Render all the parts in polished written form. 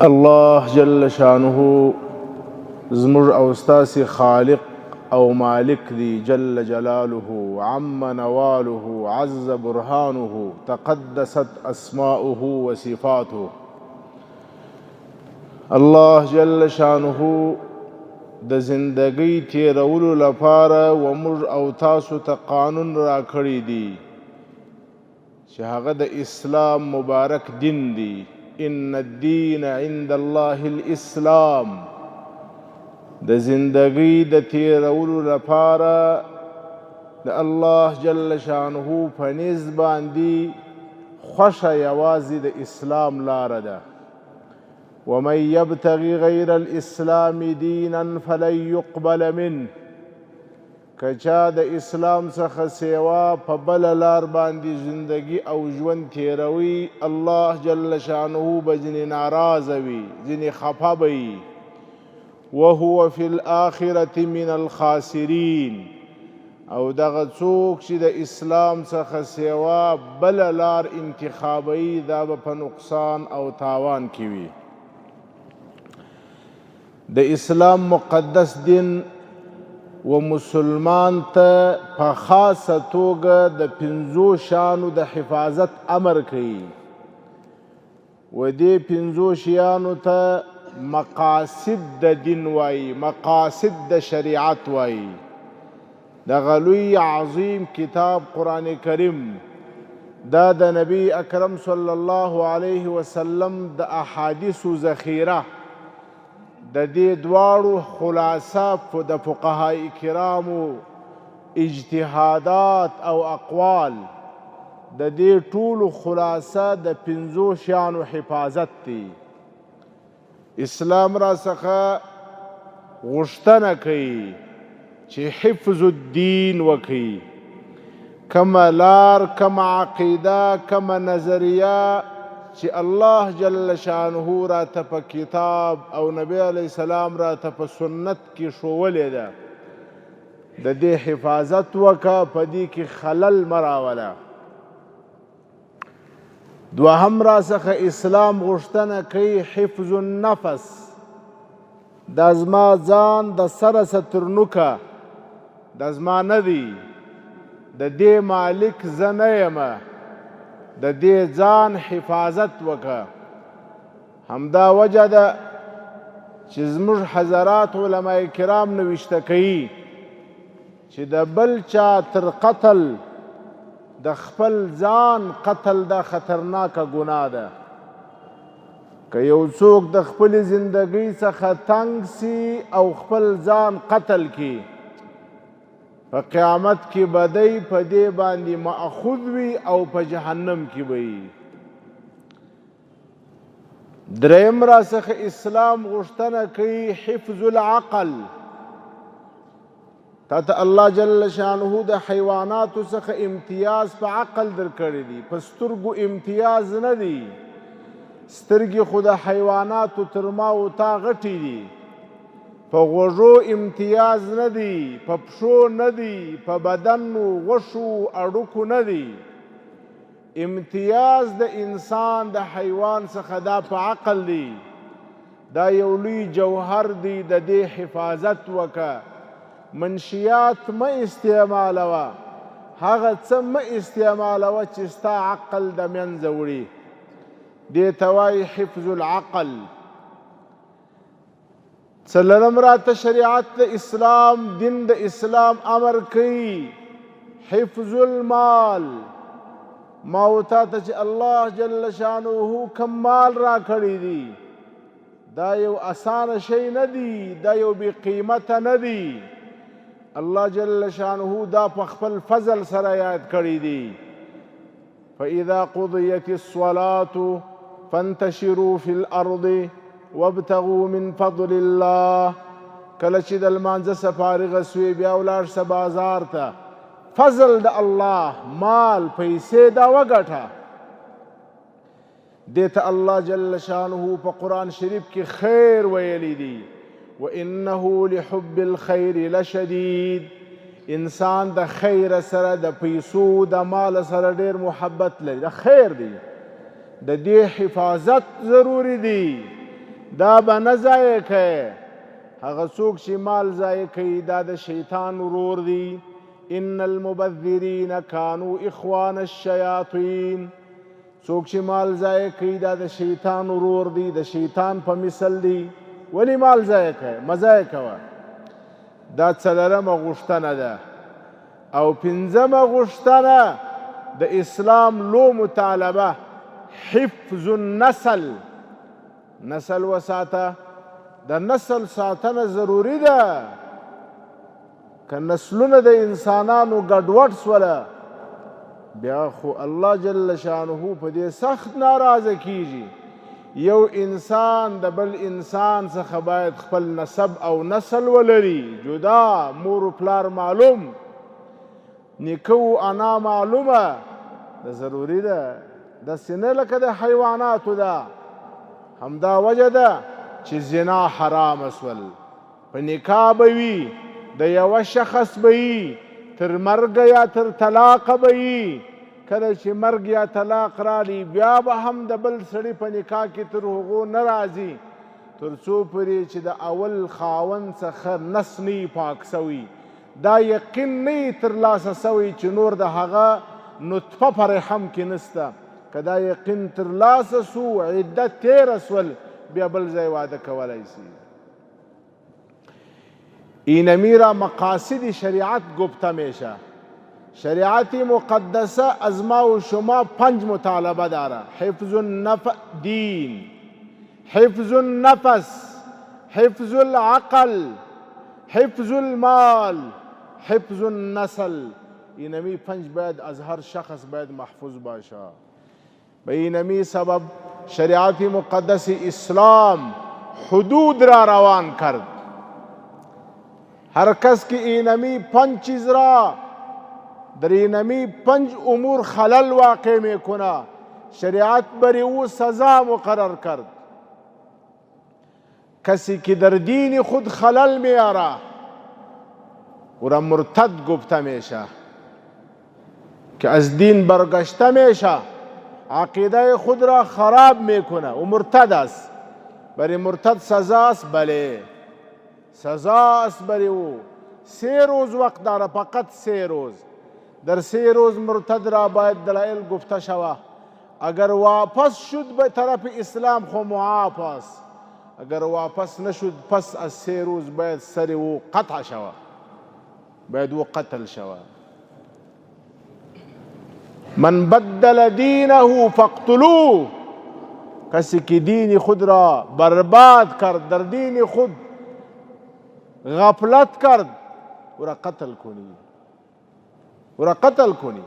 الله جل شانه زمر او ستاسي خالق او مالك دي جل جلاله عم نواله عز برهانه تقدست اسماؤه وصفاته. الله جل شانه د زندگی تیرولو لپاره ومر او تاسو ته قانون را کړی دی چې هغه د اسلام مبارک دین دی. ان الدین عند الله الاسلام. د زندگی د تیرولو لپاره د الله جل شانه په نزد باندې خوښه یوازې د اسلام لاره ده. ومن يبتغي غير الاسلام دينا فلن يقبل منه. کچا د اسلام څخه سیوا په بل لار باندې زندگی او ژوند تیروي، الله جل شانه به ځینې ناراضه وي، ځینې خفه به وي. وهو في الآخرة من الخاسرين. او دغه څوک چې د اسلام څخه سیوا بل لار انتخابوي، دا به په نقصان او تاوان کې وي. د اسلام مقدس دین و مسلمان ته په خاصه توګه د 5 شیانو د حفاظت امر کوي، و دې 5 شیانو ته مقاصد د دین وایي، مقاصد د شریعت وایي. دغه لوی عظیم کتاب قرآن کریم دا د نبی اکرم صلی الله علیه وسلم د احادیثو ذخیره، د دې دواړو خلاصه د فقهای کرامو اجتهادات او اقوال، د دې ټولو خلاصه د 5 شیانو حفاظت دی. اسلام را څخه غوښتنه کوي چې حفظ الدین وکړي. کمه لار، کمه عقیده، کمه نظریه چې الله جل شانه را ته په کتاب او نبی علیه السلام را ته په سنت کې ښوولې ده، د دې حفاظت وکړه، په دې کې خلل مه راوله. دوهم را څخه اسلام غوښتنه کوي حفظ النفس. دا زما ځان د سره سترنوکه، دا زما نه دی، د دې مالک زه نه یمه، د دې ځان حفاظت وکړه. همدا وجه ده چې زموږ حضرات علماء کرام نوشته کوي چې د بل چا تر قتل د خپل ځان قتل دا خطرناکه ګناه ده. که یو څوک د خپل زندگی څخه تنګ سي او خپل ځان قتل کی، په قیامت کې بدی په دې باندې مأخوذ وي او په جهنم کې وي. دریم را څخه اسلام غوښتنه کوي حفظ العقل. تا ته الله جل شانه د حیواناتو څخه امتیاز په عقل درکړی دی، په سترګو امتیاز نه دی. سترګې خو د حیواناتو تر ما و تا غټې دي. په غوږو امتیاز نه دی، په پښو نه دی، په بدن و غوښو اړوکو نه دی. امتیاز د انسان د حیوان څخه دا په عقل دی. دا یو لوی جوهر دی، د دې حفاظت وکړه. منشیات مه استعمالوه، هغه څه مه استعمالوه چې ستا عقل د منځه وړي. دې ته وایي حفظ العقل. څلورم راته شریعت د اسلام دین د اسلام امر کوي حفظ المال. ما و تا ته چې الله جل شانه کم مال را کړی دی، دا یو اسانه شی نه دی، دا یو بې قیمته نه دی. الله جل شانه دا په خپل فضل سره یاد کړی دی. فاذا قضیت الصلاة فانتشروا في الارض وابتغوا من فضل الله. کله چې د لمانځه څخه فارغه سوې بیا ولاړ شه بازار ته، فضل د الله، مال، پیسې دا وګټه. دې ته الله جل شانه په قرآن شریف کې خیر ویلی دی. وانه لحب الخیر لشدید. انسان د خیر سره، د پیسو د مال سره ډیر محبت لري، د خیر دی. د دې حفاظت ضروری دی. دا به نه ضایع کوې. هغه څوک چې مال ضایع کوي دا د شیطان ورور دی. ان المبذرین کانوا اخوان الشیاطین. څوک چې مال ضایع کوي دا د شیطان ورور دی، د شیطان په مثل دی. ولې مال ضایع کوې؟ مه ضایع کوه. دا څلورمه غوښتنه ده. او پنځمه غوښتنه د اسلام لو مطالبه حفظ النسل. نسل وساته. د نسل ساتنه ضروري ده. که نسلونه د انسانانو ګډوډ سوله بیا خو الله جل شانه په دې سخت ناراضه کیږي. یو انسان د بل انسان څخه باید خپل نسب او نسل ولري، جدا، مور و پلار معلوم، نیکه و انا معلومه. دا ضروري ده. داسې نه لکه د حیواناتو ده. همدا وجه ده چې زنا حرام سول. په نکاح به وي، د یوه شخص به وي، تر مرګه یا تر طلاقه به وي. کله چې مرګ یا طلاق رالی بیا به هم د بل سړي په نکاح کې تر هغو نه راځي تر څو پورې چې د اول خاوند څخه نس نه پاک سوي. دا یقین نه ترلاسه سوی چې نور د هغه نطفه په رحم کې نسته. که دا یقین ترلاسه سو، عدت تیره سول، بیا بل ځای واده کولی سی. اینمی را مقاصد شریعت گفته میشه. شریعت مقدسه از ما و شما 5 مطالبه داره. حفظ دین، حفظ النفس، حفظ العقل، حفظ المال، حفظ النسل. اینمی 5 باید از هر شخص باید محفوظ باشه. به اینمی سبب شریعت مقدس اسلام حدود را روان کرد. هر کس که اینمی 5 چیز را در اینمی 5 امور خلل واقع میکنه شریعت بری او سزا مقرر کرد. کسی که در دین خود خلل میاره او را مرتد گفته میشه که از دین برگشته میشه، عقیده خود را خراب میکنه و مرتد است. برای مرتد سزا است. بله سزا است برای او. 3 روز وقت داره، فقط 3 روز. در 3 روز مرتد را باید دلایل گفته شوه. اگر واپس شد به طرف اسلام خو معاف است. اگر واپس نشد پس از 3 روز باید سر او قطع شوه، باید او قتل شوه. من بدل دینه فاقتلوه. کسی که دین خود را برباد کرد، در دین خود غفلت کرد، او را قتل کنی، او را قتل کنی.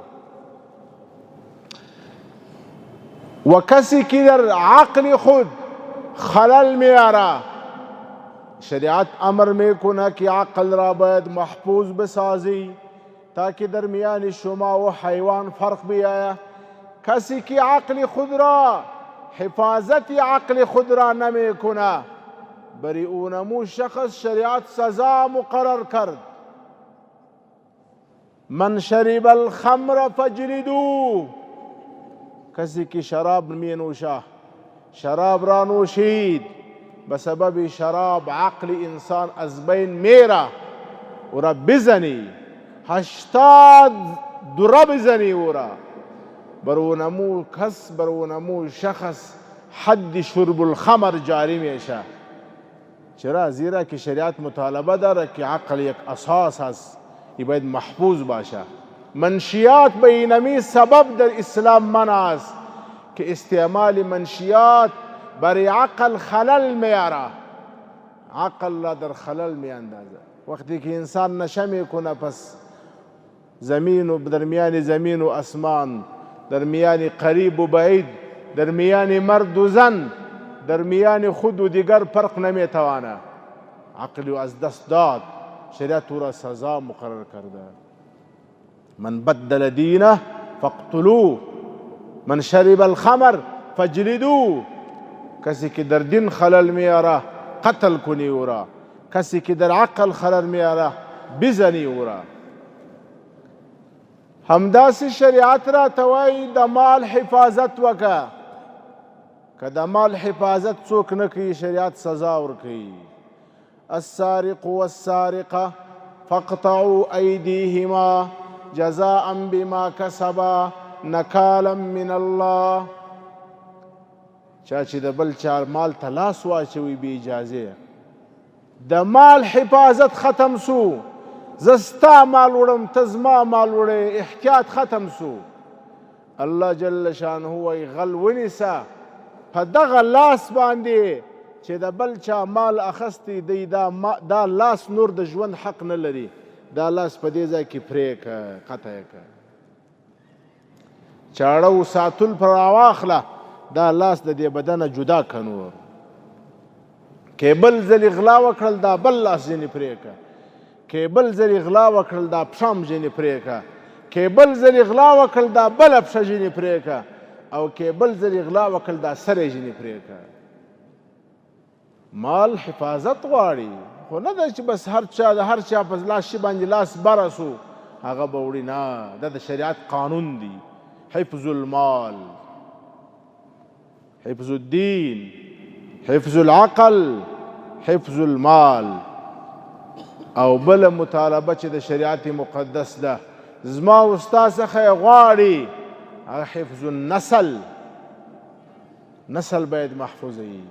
و کسی که در عقل خود خلل میاره شریعت امر میکنه که عقل را باید محفوظ بسازی تاکه در میان شما و حیوان فرق بیاید. کسی که عقل خود را حفاظت عقل خود را نمیکنه بری اونمو شخص شریعت سزا مقرر کرد. من شرب الخمر فجلدو. کسی که شراب می نوشه، شراب را نوشید، به سبب شراب عقل انسان از بین میره، او را بزنی، 80 دره بزنی او را. بر اونمو کس، بر اونمو شخص حد شرب الخمر جاری میشه. چرا؟ زیرا که شریعت مطالبه داره که عقل یک اساس هست، ای باید محفوظ باشه. منشیات به اینمی سبب در اسلام منع است که استعمال منشیات برای عقل خلل میاره، عقل را در خلل میاندازه. وقتی که انسان نشه میکنه پس زمین و درمیان زمین و اسمان، درمیان قریب و بعید، درمیان مرد و زن، درمیان خود و دیگر فرق نمیتوانه. عقل و از دست داد، شریعت او را سزا مقرر کرده. من بدل دینه فاقتلوه، من شرب الخمر فجلدوه. کسی که در دین خلل میاره قتل کنی او را، کسی که در عقل خلل میاره بزنی او را. همداسې شریعت را توای د مال حفاظت وکړه. که د مال حفاظت څوک نه کوي شریعت سزا ورکوي السارق والسارقه فاقطعوا ایدیهما جزاء بما کسبا نکالا من الله. چا چې د بل چا مال ته لاس واچوي بې اجازې د مال حفاظت ختم سو. زه ستا مال وړم ته زما مال وړې احتیاط ختم سو. الله جل شانه وایي غل ونیسه په دغه لاس باندې چې د بل چا مال اخستی دی دا لاس نور د ژوند حق نه لري. دا لاس په دې ځای کې پرې که قطع یې که چاړه و ساتل پر راواخله دا لاس د دې بدنه جدا که نور که بل ځلې غلا وکړل دا بل لاس ځینې پرې که که بل ځلې غلا وکړل دا پښه ځینې پرې که که بل ځلې غلا وکړل دا بله پښه ځینې پرې که او که بل ځلې غلا وکړل دا سر یې ځینې پرې که. مال حفاظت غواړي خو نه ده چې بس هر چا د هر چا په لاس شي باندې لاس بره سو هغه به وړي نه. دا د شریعت قانون دی. حفظ المال، حفظ الدین، حفظ العقل، حفظ المال. او بله مطالبه چې د شریعت مقدس ده زما او ستا څخه یې غواړي هغه حفظ النسل. نسل باید محفوظ وي.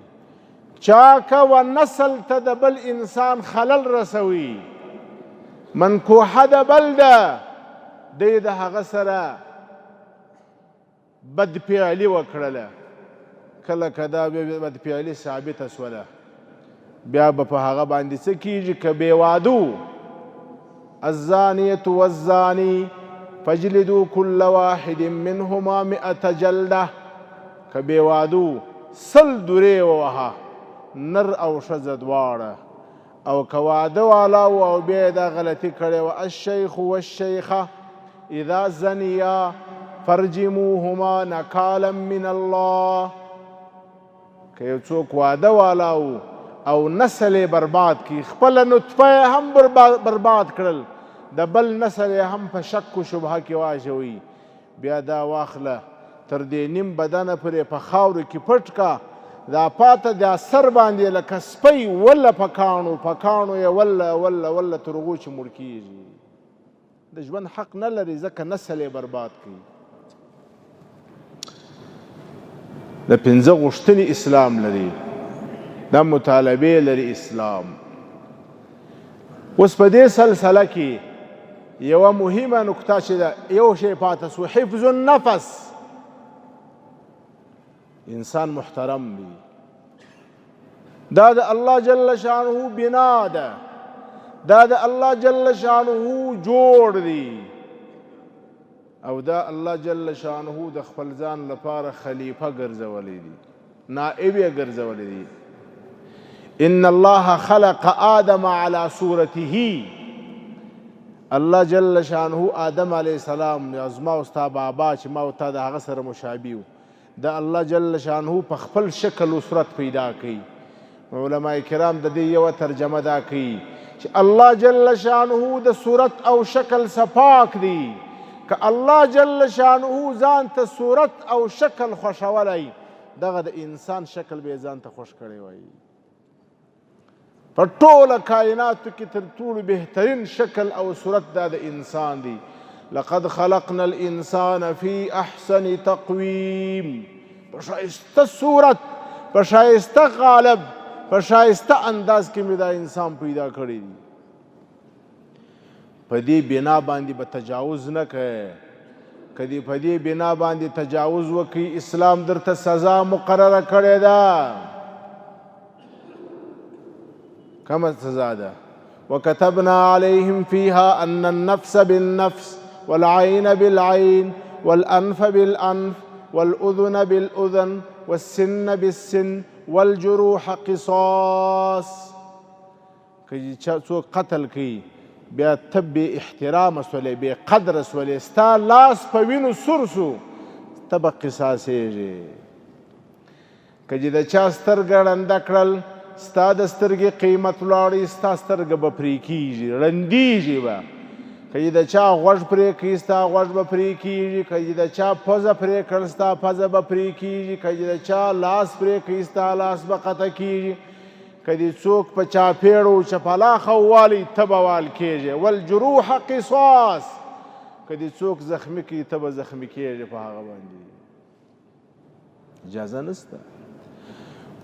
چا که نسل ته د بل انسان خلل رسوي منکوحه د بل ده دی د هغه سره بدفعلي وکړله کله که دا بدفعلي ثابته سوله بیا به په هغه باندې څه کیږي که بېوادو الزانیة والزانی فاجلدوا كل واحد منهما 100 جلده که بېوادو 100 درې ووهه نر او ښځه دواړه او که واده والا و او بیا یې دا غلطي کړې وه الشیخ والشیخه اذا زنیا فرجموهما نکالا من الله. که یو څوک واده والا و او نسل یې برباد کړي خپله نطفه یې هم برباد کړل د بل نسل یې هم په شک و شبهه کې واچوي بیا دا واخله تر دې نیم بدنه پرې په خاورو کې پټ کا دا پاته دا سر باندې لکه سپی وله په کاڼو یې وله تر هغو چې مړ کېږي. د ژوند حق نه لري ځکه نسل یې برباد کړي. د 5 غوښتنې اسلام لري دا مطالبې لري اسلام. اوس په دې سلسله کې یوه مهمه نکته چې ده یو شی پاته سو حفظ النفس. انسان محترم وي دا د الله جل شانه بنا ده دا د الله جل شانه جوړ دی او دا الله جل شانه د خپل ځان لپاره خلیفه ګرځولی دی نائب یې ګرځولی دی. ان الله خلق آدم على صورته. الله جل شانه آدم علیه السلام زما او ستا بابا چې ما او تا د هغه سره مشابه و د الله جل شانه په خپل شکل و صورت پیدا کوي. علماء کرام د دې یوه ترجمه دا کوي چې الله جل شانه د صورت او شکل څخه پاک دی. که الله جل شانه ځان ته صورت او شکل خوښولی دغه د انسان شکل به یې ځان ته خوښ کړی وایي. په ټوله کائناتو کې تر ټولو بهترین شکل او صورت دا د انسان دی. لقد خلقنا الانسان في احسن تقویم. په ښایسته صورت په ښایسته غالب په ښایسته انداز کې مې دا انسان پیدا کړی دی. په دې بنا باندې به تجاوز نه کوې. که دې په دې بنا باندې تجاوز وکړي اسلام درته سزا مقرره کړې ده. کومه سزا ده؟ وكتبنا عليهم فيها أن النفس بالنفس والعين بالعين والأنف بالأنف والأذن بالأذن والسن بالسن والجروح قصاص. که څوک قتل کوي بیا ته بې احترامه سولې بې قدره سولې ستا لاس په وینو سور سو ته به قصاصېږې. که چې د چا سترګه ړنده کړل ستا د سترګې قیمت ولاړی ستا سترګه به پرې کېږي ړندېږي به. که د چا غوږ پرې کړي ستا غوږ به پرې کېږي، که د چا پزه پرې کړل ستا پزه به پرې کېږي، که د چا لاس پرې کړي ستا لاس به قطع کېږي، که دې څوک په چاپېړو چپلاخه ووالي ته به وال کېږي. والجروح قصاص، که دې څوک زخمي کړي ته به زخمي کېږي په هغه باندې. اجازه نشته.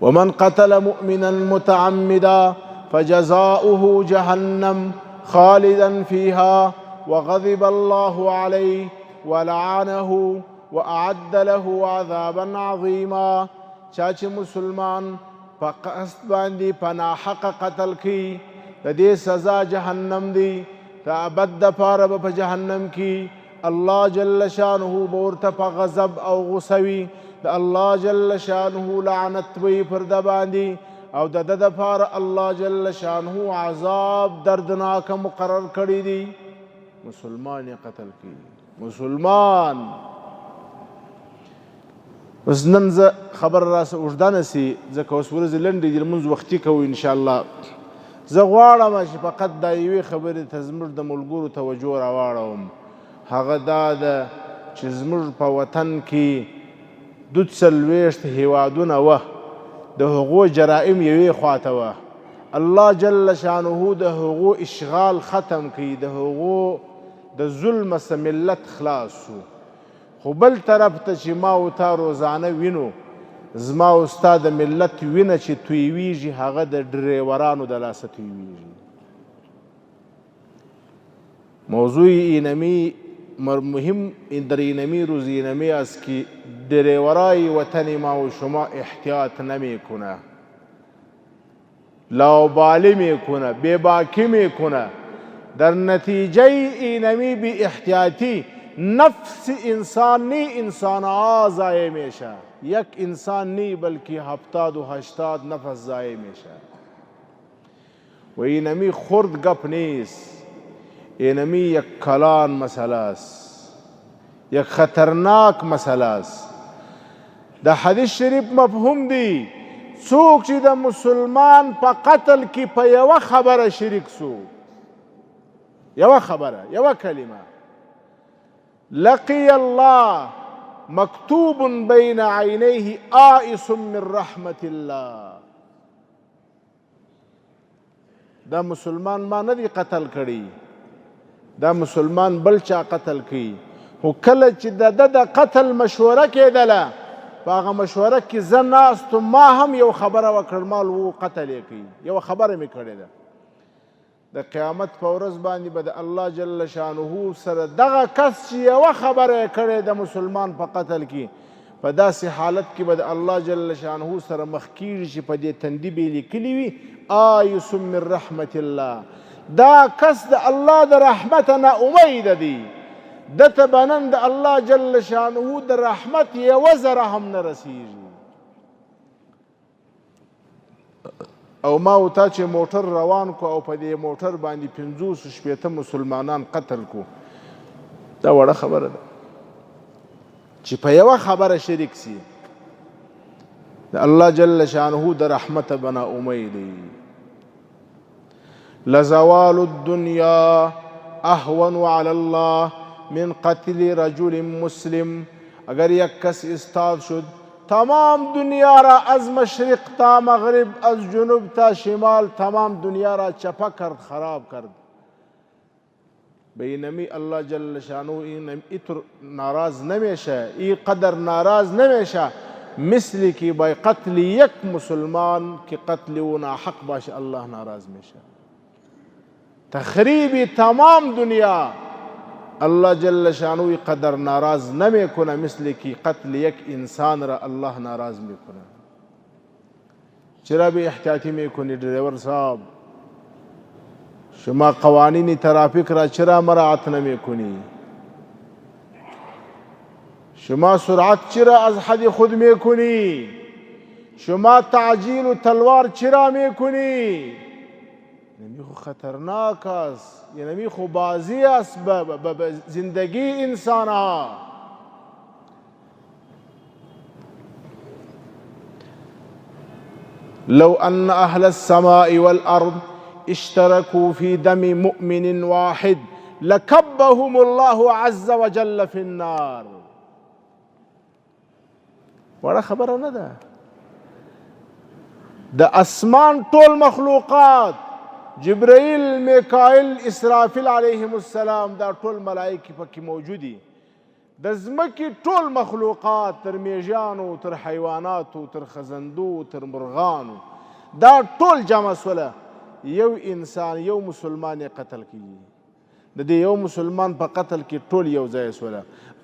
ومن قتل مؤمنا متعمدا فجزاؤه جهنم خالدا فيها وغضب الله عليه ولعنه وأعد له عذابا عظيما. چا چې مسلمان په قصد باندې په ناحقه قتل کړي د دې سزا جهنم دی، د ابد دپاره به په جهنم کې الله جل شانه به ورته په غضب او غصه وي، د الله جل شانه لعنت وي پر ده باندې، او د ده دپاره الله جل شانه عذاب دردناکه مقرر کړی دی. مسلمان یې قتل کړي، مسلمان. اوس نن زه خبر راسه اوږده نه سي ځکه اوس ورځې لنډې دي، لمونځ وختي کوو انشاءالله. زه غواړم چې فقط دا یوې خبرې ته زموږ د ملګرو توجه راواړوم، هغه دا ده چې زموږ په وطن کې 42 هیوادونه وه، د هغو جرائم یوې خواته وه. الله جل شانه د هغو اشغال ختم کړي، د هغو د ظلمه څه ملت خلاص شو. خو بل طرف ته چې ما او تا روزانه وینو، زما او ستا د ملت وینه چې تویویږي هغه د ډریورانو د لاسه تویویږي. موضوع اینمی مهم در اینمی روز اینمی است که دریورای وطن ما و شما احتیاط نمیکنه، لاوبالی میکنه، بیباکی میکنه، در نتیجه اینمی بی احتیاطی نفس انسان نی انسان ها ضایع میشه. یک انسان نی بلکه 70 و 80 نفس ضایع میشه. و اینمی خرد گپ نیست، اینمی یک کلان مسئله است، یک خطرناک مسئله است. د حدیث شریف مفهوم دی څوک چې د مسلمان په قتل کې په یوه خبره شریک سو، یوه خبره، یوه کلمه، لقي الله مكتوب بين عينيه آئس من رحمة الله. دا مسلمان ما ندی قتل کړي، دا مسلمان بل چا قتل کړي. خو کله چې د قتل مشوره کېدله، په هغه مشوره کې زه ناست ما هم یو خبره وکړل، ما و قتل یې کړي، یوه خبره مې کړې ده. د قیامت په ورځ باندې به د الله جل شانه سره دغه کس چې یوه خبره یې کړې د مسلمان په قتل کې، په داسې حالت کې به د الله جل شانه سره مخ کېږي چې په دې تندي به یې لیکلي وي آیس من رحمت الله. دا کس د الله د رحمته نا امیده دی، ده ته به نن د الله جل شانه د رحمت یوه ذره هم نه رسیږي. او ما او تا چې موټر روان کو او په دې موټر باندې 50-60 مسلمانان قتل کو، دا وړه خبره ده چې په یوه خبره شریک سي. د الله جل شانه د رحمته بنا امید دی. لزوال الدنیا اهون علی الله من قتل رجل مسلم. اگر یک کس استاد شد تمام دنیا را از مشرق تا مغرب، از جنوب تا شمال، تمام دنیا را چپا کرد، خراب کرد. به اینمی الله جل شانو اینطور ناراض نمیشه، این قدر ناراض نمیشه مثلی که با قتل یک مسلمان که قتل و ناحق باشه الله ناراض میشه. تخریب تمام دنیا الله جل شانوی قدر ناراض نمیکنه مثل که قتل یک انسان را الله ناراض میکنه. چرا به احتیاطی میکنی ڈرایور صاحب؟ شما قوانین ترافیک را چرا مراعات نمیکنی؟ شما سرعت چرا از حد خود میکنی؟ شما تعجیل و تلوار چرا میکنی؟ نمی خو خطرناک است، نمی خو بازی است به زندگی انسان ها. لو ان اهل السماء والارض اشتركوا في دم مؤمن واحد لکبهم الله عز وجل فی النار. وړه خبره نه ده. د اسمان ټول مخلوقات، جبرائیل، میکائیل، اسرافیل علیهم السلام، دا ټول ملائکې پکې موجودي. د ځمکې ټول مخلوقات، تر میږیانو، تر حیواناتو، تر خزندو، تر مرغانو، دا ټول جمع سوله، یو انسان، یو مسلمان یې قتل کیږي. د دې یو مسلمان په قتل کې ټول یو ځای سوله.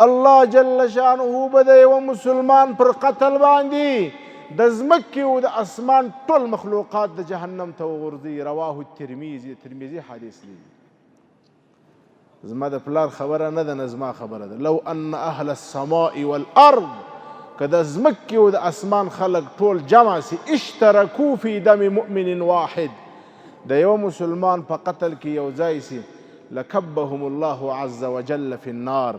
الله جل شانه به د یو مسلمان پر قتل باندې د ځمکې او د اسمان ټول مخلوقات د جهنم ته وغورځي. رواه الترمذي، ترمذي حدیث دی. زما د پلار خبره نه ده، نه زما خبره ده. لو ان اهل السماء والارض، که د ځمکې او د اسمان خلق ټول جمع سي، اشترکو فی دم مؤمن واحد، د یو مسلمان په قتل کې یو ځای سي، لکبهم الله عز وجل فی النار.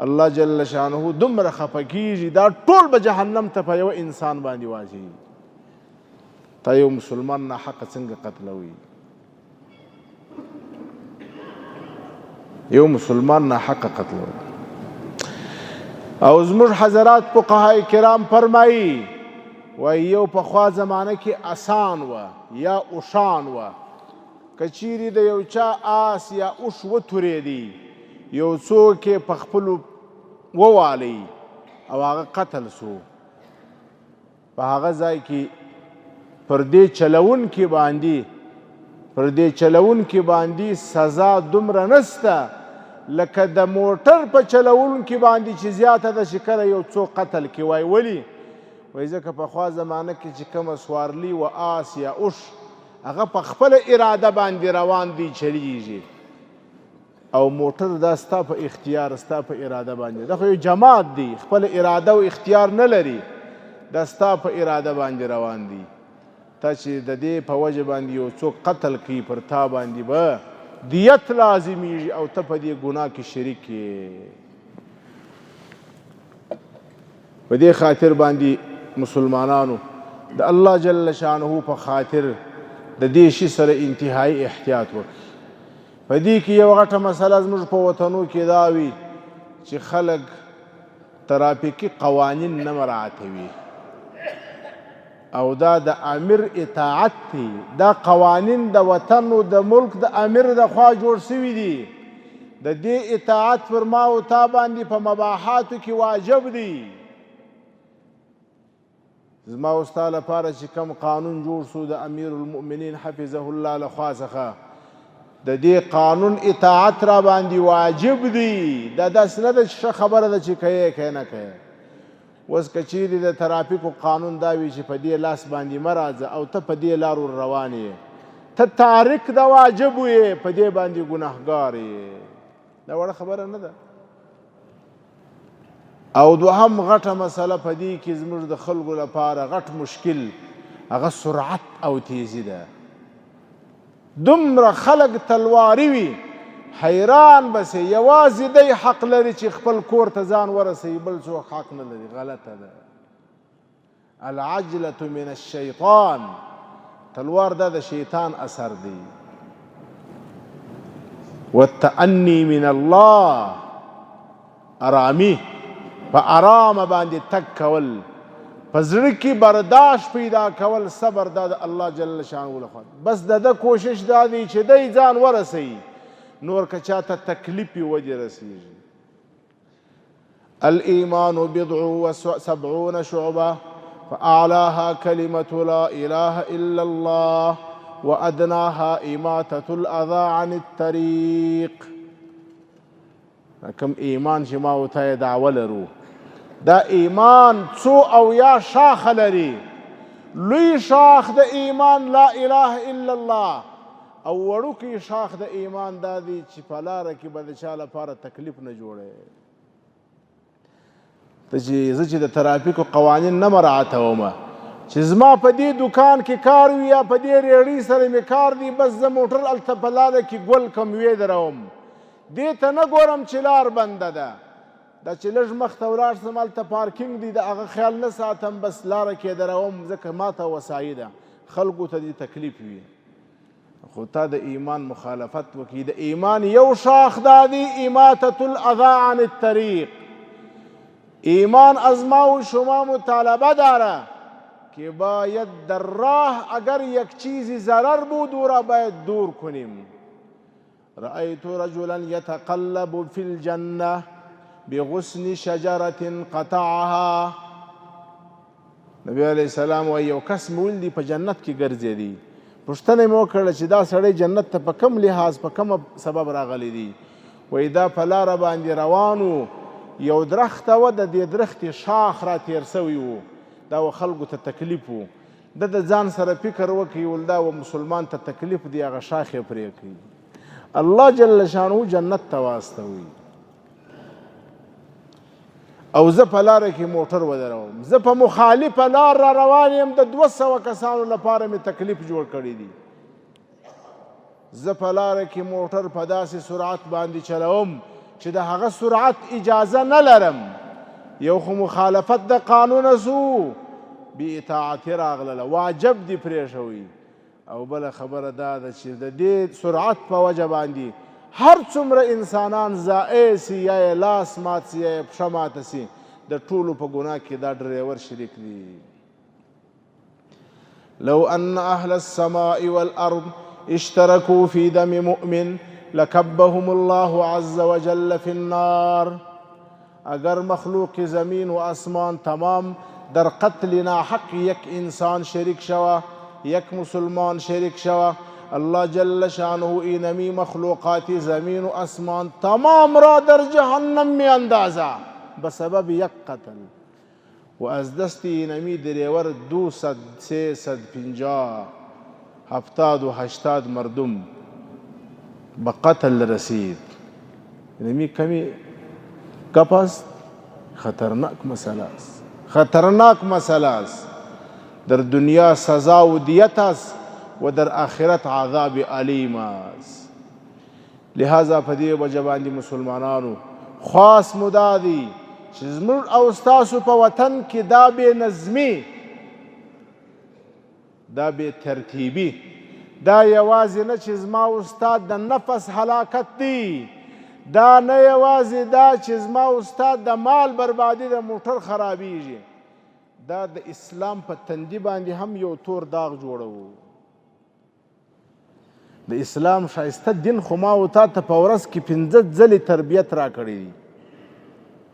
الله جل شانه دومره خفه کیږي، دا ټول به جهنم ته په یو انسان باندې واچوي. تا یو مسلمان ناحقه څنګه قتلوي؟ یو مسلمان ناحقه قتلوي. او زموږ حضرات فقهای کرام فرمایي، وایي یو پخوا زمانه کې اسان وه یا اوښان وه، که چیرې د یو چا آس یا اوښ وتورېدي، یو څوک یې په خپلو ووالی او هغه قتل سو، په هغه ځای کې پر دې چلونکي باندې سزا دومره نسته لکه د موټر په چلونکي باندې چې زیاته ده چې کله یو څوک قتل کې وای. ولې؟ وایي ځکه پخوا زمانه کې چې کومه سوارلي و آس یا اوښ، هغه په خپله اراده باندې روان دی، چلیږي، او موټر دا ستا په اختیار، ستا په اراده باندې، دا خو یو جماعت دی، خپل اراده او اختیار نه لري، دا ستا په اراده باندې روان دی. تا چې د دې په وجه باندې یو څوک قتل کړي، پر تا باندې به دیت لازمیږي او ته په دې ګناه کې شریک یې. په دې خاطر باندې مسلمانانو د الله جل شانه په خاطر د دې شي سره انتهایی احتیاط وکړي. په دې کې یو غټه مسله زموږ په وطنو کې دا وي چې خلک ترافیکي قوانین نه مراعاتوي، او دا د امیر اطاعت دی. دا قوانین د وطن او د ملک د امیر د خوا جوړ سوي دي. د دې اطاعت پر ما او تا باندې په مباحاتو کې واجب دی. زما او ستا لپاره چې کوم قانون جوړ سو د امیر المؤمنین حفظه الله لخوا څخه، د دې قانون اطاعت را باندې واجب دی. دا داسې نه ده چې ښه خبره ده چې کوې که نه کوې. اوس که چیرې د ترافیکو قانون دا وي چې په دې لاس باندې مه راځه او ته په دې لارو روان یې، ته تارک د واجبو یې، په دې باندې ګناهګار یې. دا وړه خبره نه ده. او دوهم غټه مسله په دې کې زموږ د خلکو لپاره غټ مشکل، هغه سرعت او تیزي ده. دومره خلق تلواري وي، حیران بسې یوازې دی حق لري چې خپل کور ته ځان ورسوي، بل څوک حق نه لري. غلطه ده. العجلة من الشیطان، تلوار دا د شیطان اثر دی. والتأني من الله، ارامي په ارامه باندې تک کول، په زړه کې برداشت پیدا کول، صبر دا د الله جل شانه لخوا. بس د ده کوشش دا دی چې دی ځان ورسوي، نور که چاته تکلیف یې وجې رسېږي. الایمان بضع وسبعون شعبه فاعلاها کلمة لا اله الا الله وادناها اماطة الاذى عن الطریق. کوم ایمان چې ما ورته یې دعوه لرو، دا ایمان څو او یا شاخه لري. لوی شاخ د ایمان لا اله الا الله، او وړوکی شاخ د ایمان دا دی چې په لاره کې به د چا لپاره تکلیف نه جوړوي. ته چې زه چې د ترافیکو قوانین نه مراعاتومه، چې زما په دې دکان کې کار وي یا په دې ریړۍ سره مې کار دی، بس زه موټر هلته په لاره کې ګل کم وې دروم، دې ته نه ګورم چې لار بنده ده. دا چې لږ مخته ولاړ سم هلته پارکینګ دی، د هغه خیال نه ساتم، بس لاره کې دروم، ځکه ما ته وسایي ده، خلکو ته دې تکلیف وي. خو تا د ایمان مخالفت وکړي. د ایمان یو شاخ دا دی اماطة الاذى عن الطریق. ایمان از ما و شما مطالبه داره که باید در راه اگر یک چیزی ضرر بود او را باید دور کنیم. رأیت رجلا یتقلب فی الجنه بغصن شجرة قطعها. نبی علیہ السلام وایي یو کس مې ولیدي په جنت کې ګرځېدي. پوښتنه مې وکړله چې دا سړی جنت ته په کوم لحاظ په کومه سبب راغلی دی؟ وایي دا په لاره باندې روان و، یو درخته وه، د دې درختې شاخ را تېر سوی و، دا و خلکو ته تکلیف و. ده د ځان سره فکر وکړي ول دا و مسلمان ته تکلیف دی، هغه شاخ یې پرې کړي. الله جل شانه جنت ته واستوي. او زه په لاره کې موټر ودروم، زه په مخالفه لار را روان یم، د 200 کسانو لپاره مې تکلیف جوړ کړی دی. زه په لاره کې موټر په داسې سرعت باندې چلوم چې د هغه سرعت اجازه نه لرم. یو خو مخالفت د قانون سو، بې اطاعتي راغلله، واجب دي پرېښوي. او بله خبره دا ده چې د دې سرعت په وجه باندې هر څومره انسانان ضایع سي، یا یې لاس مات سي یا یې پښه ماته سي، د ټولو په ګناه کې دا ډریور شریک دی. لو ان اهل السماء والارض اشتركوا في دم مؤمن لكبهم الله عز وجل في النار. اگر مخلوق زمین و آسمان تمام در قتل ناحق یک انسان شریک شوه، یک مسلمان شریک شوه، الله جل شانه اینمی مخلوقات زمین و آسمان تمام را در جهنم می اندازه به سبب یک قتل. و از دست اینمی دریور 200 350 70 و 80 مردم به قتل رسید. اینمی کمی گپ است، خطرناک مسئله است، خطرناک مسئله است. در دنیا سزا و دیت است و در آخرت عذاب علیم است. لہذا په دې وجه باندې مسلمانانو خاص مدا دي چې زموږ او ستاسو په وطن کې دا بې نظمي، دا بې ترتیبي، دا یوازې نه چې زما استاد د نفس هلاکت دی، دا نه یوازې دا چې زما استاد د مال بربادي، د موټر خرابیږي، دا د اسلام په تندي باندې هم یو تور داغ جوړوو. د اسلام ښایسته دین خو ما و تا ته په ورځ کې 15 ځلې تربیت را کړی دی.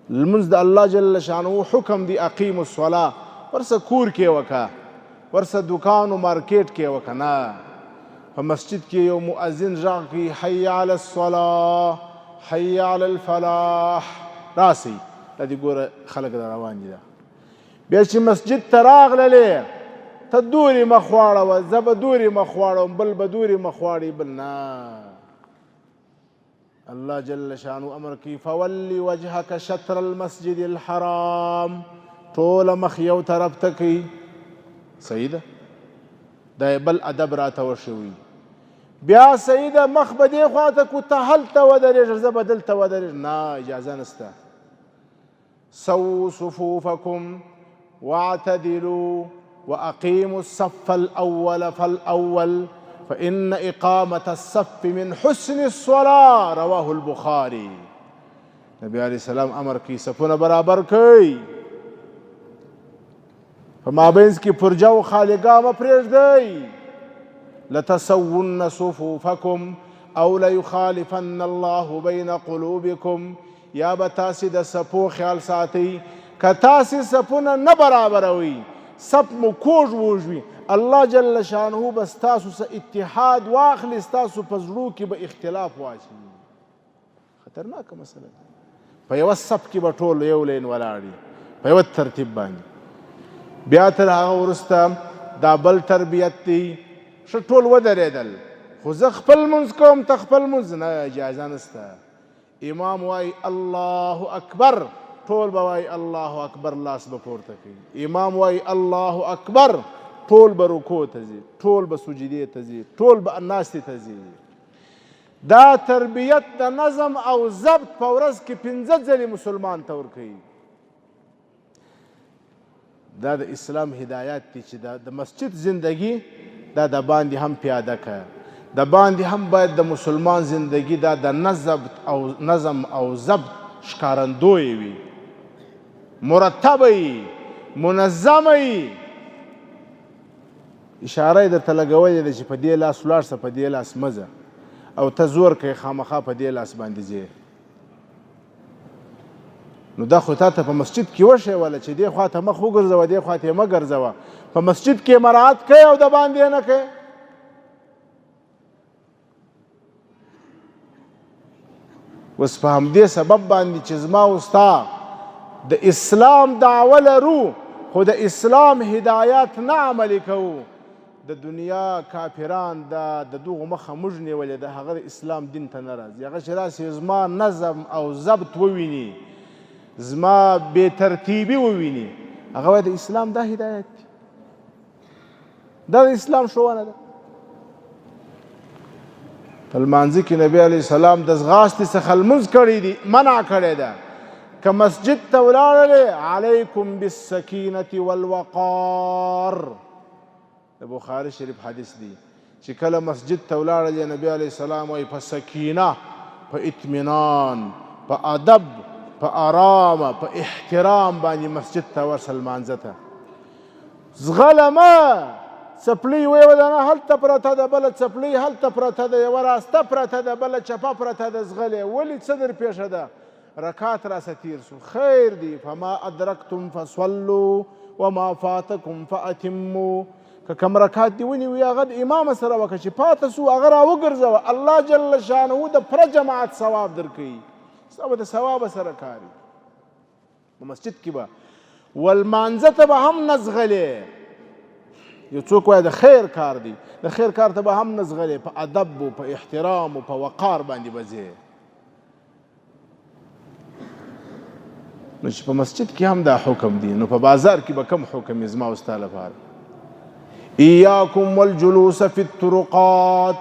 لمونځ د الله جل شانه حکم دی اقیم الصلاة، ورسه کور کې وکه، ورسه دکان و مارکیټ کې وکه، نه په مسجد کې یو مؤذن غږ کوي حی علی الصلاة حی علی الفلاح، راسئ دا دې ګوره خلک در روان دي. بیا چې مسجد ته راغللې ته دورې مخ واړوه، زه به دورې مخ واړوم، بل به دورې مخ واړوي، بل نه. الله جل شانو امر کوي فولی وجهک شطر المسجد الحرام، ټوله مخ یو طرف ته کوي. صحیح ده، دا بل ادب راته وشوي. بیا صحیح ده مخ به دې خواته کو، ته هلته ودرېږه، زه به دلته ودرېږم، نه اجازه نشته. سووا صفوفکم واعتدلوا وأقيموا الصف الأول فالأول فإن إقامة الصف من حسن الصلاة رواه البخاري. نبی علیہ السلام امر کی صفونه برابر کړئ، په مابینځ کې پرجه او خالګاه مه پرېږدئ. لتسون صفوفکم او لیخالفن الله بین قلوبکم، یا به تاسې د صفو خیال ساتئ، که تاسې صفونه نه برابروئ، صف مو کوږ ووژوي، الله جل شانه به ستاسو سره اتحاد واخلي، ستاسو په زړو کې به اختلاف واچوي. خطرناکه مسله ده. په یوه صف کې به ټول یو لین ولاړ وي په یوه ترتیب باندې. بیا تر هغه وروسته دا بل تربیت دی، ښه ټول ودرېدل، خو زه خپل لمونځ کوم ته خپل لمونځ، نه اجازه نشته. امام وایي الله اکبر، ټول به وایي الله اکبر، لاس به پورته کوي. امام وایي الله اکبر، ټول به رکوع ته ځي، ټول به سجدې ته ځي، ټول به ناستې ته ځي. دا تربیت د نظم او ضبط په ورځ کې 15 ځلې مسلمان ته ورکوي. دا د اسلام هدایات دي چې د مسجد زندگی دا د باندې هم پیاده که. د باندې هم باید د مسلمان زندگی دا د نظم او ضبط ښکارندوی وي، مرتبه وي، منظمه وي. اشاره یې درته لګولې ده چې په دې لاس ولاړ شه، په دې لاس مه ځه، او ته زور کوې خامخا په دې لاس باندې ځې. نو دا خو تا ته په مسجد کې وښیوله چې دې خوا ته مخ وګرځوه، دې خوا ته یې مه ګرځوه. په مسجد کې مراعات کوې او د باندې یې نه کوې. اوس په همدې سبب باندې چې زما او ستا د اسلام دعوه لرو خو د اسلام هدایات نه عملي کوو، د دنیا کافران د دغو مخه موږ نیولې ده، هغه د اسلام دین ته نه راځي. هغه چې راسي زما نظم او ضبط وویني، زما بې ترتیبي وویني، هغه وایي د اسلام دا هدایت دی، دا د اسلام ښوونه ده. په لمانځه کې نبی علیه السلام د ځغاستې څخه لمونځ کړی دی، منع کړی ده. که مسجد ته ولاړلې علیکم بالسکینة والوقار، د بخاري شریف حدیث دی چې کله مسجد ته ولاړلې نبی علیه السلام وایي په سکینه، په اطمینان، په ادب، په آرامه، په احترام باندې مسجد ته ورشه لمانځه ته. ځغله مه، څپلۍ ویې نه هلته پرته ده، بله څپلۍ هلته پرته ده، یوه راسته پرته ده، بله چپه پرته ده. ځغلې ولې څه در پیښه ده؟ رکات راسه تیر سو، خیر دی. فما ادرکتم فصلوا وما فاتکم فاتموا. که کم رکات دی ونیوي هغه د امام سره وکړه، چې پاته سو هغه را وګرځوه. الله جل شانه د پوره جماعت ثواب درکوي، ستا به د ثواب سره کاري. په مسجد کې به ولمانځه ته به هم نه ځغلې. یو څوک وایي د خیر کار دی، د خیر کار ته به هم نه ځغلې، په ادب و په احترام و په وقار باندې به ځې. نو چې په مسجد کې هم دا حکم دی، نو په بازار کې به کم حکم یې زما او ستا لپاره. ایاکم والجلوس فی الطرقات،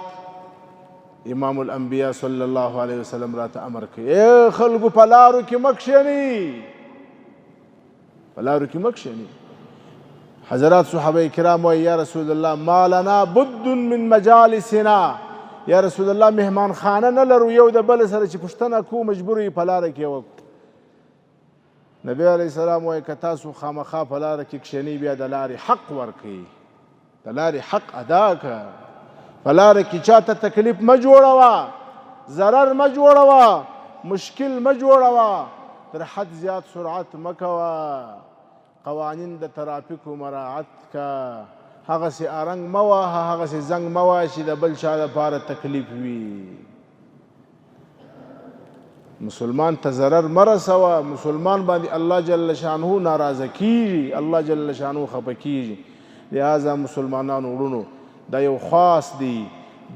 امام الانبیاء صلی الله علیه وسلم راته امر کوي، ای خلکو په لارو کې مه کښېنئ، په لارو کې مه کښېنئ. حضرات صحابه کرام وایي یا رسول الله ما لنا بد من مجالسنا، یا رسول الله مهمان خانه نه لرو، یو د بل سره چې پوښتنه کوو مجبور یې په لاره کې وکړو. نبی علیه السلام وایي که تاسو خامخا په لاره کې کښېنئ بیا د لارې حق ورکوئ، د لارې حق ادا کړه. په لاره کې چاته تکلیف مه جوړوه، ضرر مه جوړوه، مشکل مه جوړوه، تر حد زیات سرعت مه کوه، قوانین د ترافیکو مراعت که، هغسې ارنګ مه وهه، هغسې زنګ مه وهه چې د بل چا لپاره تکلیف وي. مسلمان ته ضرر مه رسوه، مسلمان باندې الله جل شانه ناراضه کیږي، الله جل شانه خفه کیږي. لہذا مسلمانانو وروڼو دا یو خاص دی،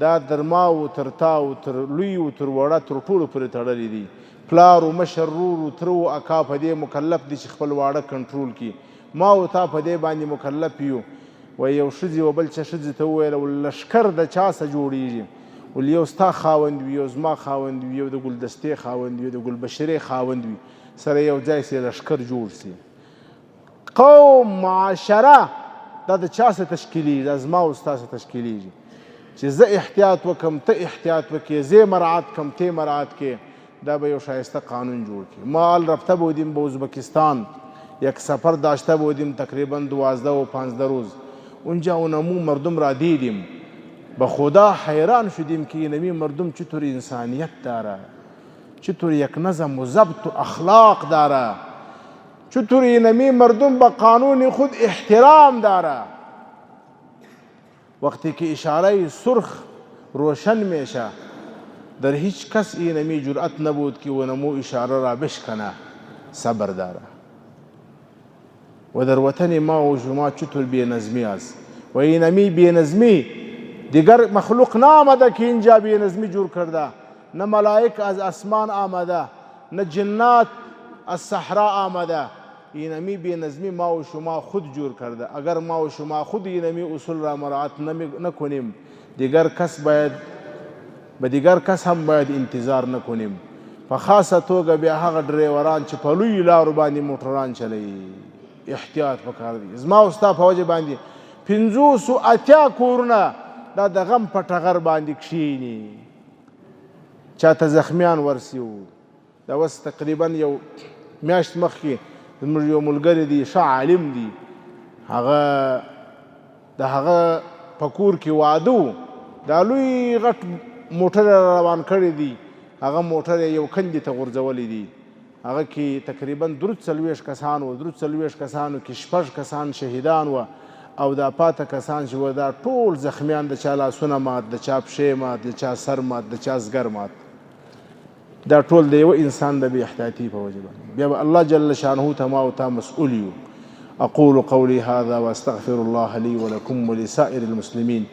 دا تر ما و تر تا و تر لوی و تر وړه تر ټولو پورې تړلی دی. پلار و مشر ورور و تره و اکا په دې مکلف دي چې خپل واړه کنټرول کړي. ما و تا په دې باندې مکلف یو. وایي یو ښځې و بل چا ښځې ته وویل لښکر د چا څه جوړېږي؟ ولې یو ستا خاوند وي، یو زما خاوند وي، یو د ګلدستې خاوند وي، یو د ګلبشرې خاوند وي، سره یو ځای سي لښکر جوړ سي. قوم معاشره دا د چا څه تشکیلیږي؟ دا زما او ستا څه تشکیلیږي چې زه احتیاط وکړم، ته احتیاط وکړې، زه مراعات کړم، ته مراعات کړې. دا به یو شایسته قانون جوړ کړي. ما رفته بودیم به ازبکستان، یک سفر داشته بودیم تقریبا 12 و 15 روز. اونجا اونمو مردم را دیدیم، به خدا حیران شدیم که اینمی مردم چطور انسانیت داره، چطور یک نظم و ضبط و اخلاق داره، چطور اینمی مردم به قانون خود احترام داره. وقتی که اشاره سرخ روشن میشه در هیچ کس اینمی جرأت نبود که اونمو اشاره را بشکنه، صبر داره. و در وطن ما و شما چطور بینظمی است و اینمی بینظمی دیگر مخلوق نآمده که اینجا بینظمی جور کرده، نه ملائک از اسمان آمده، نه جنات از صحرا آمده. اینمی بینظمی ما و شما خود جور کرده. اگر ما و شما خود اینمی اصول را مراعات نکنیم، دیگر کس باید به دیگر کس هم باید انتظار نکنیم. په خاصه توګه بیا هغه ډریوران چې په لویو لارو باندې موټران چلوي، احتیاط پکار دی. زما او ستا په وجه باندې 580 کورونه دا د غم په ټغر باندې کښېني چاته زخمیان ورسي دا اوس تقریبا یو میاشت مخکې زموږ یو ملګری دی ښه عالم دی هغه د هغه په کور کې واده و دا لوی غټ موټر روان کړی دی هغه موټر یې یو کندې ته غورځولی دی هغه کې تقریبا 43 کسان وو 43 کسانو کې 6 کسان شهیدان وو او دا پاته کسان چې وو دا ټول زخمیان د چا لاسونه مات د چا پښې مات د چا سر مات د چا زګر مات دا ټول د یو انسان د بې احتیاطي په وجه باندې بیا به الله جل شانه ته ما او تا مسؤول یو اقول قولي هذا واستغفر الله لي ولكم ولسائر المسلمين